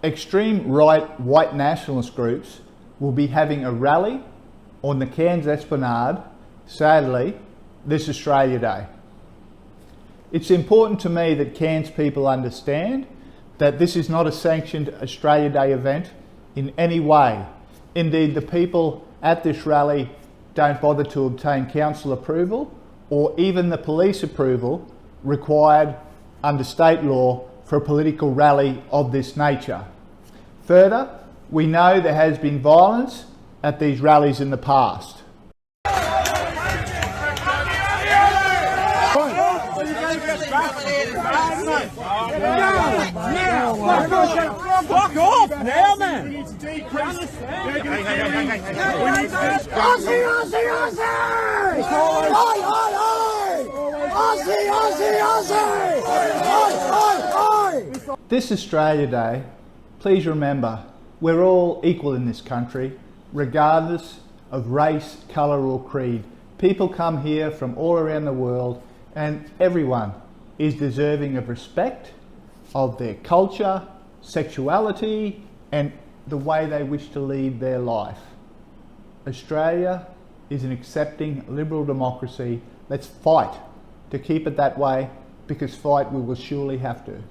extreme right white nationalist groups will be having a rally on the Cairns Esplanade, sadly, this Australia Day. It's important to me that Cairns people understand that this is not a sanctioned Australia Day event in any way. Indeed, the people at this rally don't bother to obtain council approval or even the police approval required under state law for a political rally of this nature. Further, we know there has been violence at these rallies in the past. Fuck off now, man! We need to decrease. This Australia Day, please remember, we're all equal in this country, regardless of race, colour or creed. People come here from all around the world and everyone is deserving of respect of their culture, sexuality and the way they wish to lead their life. Australia is an accepting liberal democracy. Let's fight to keep it that way, because fight we will surely have to.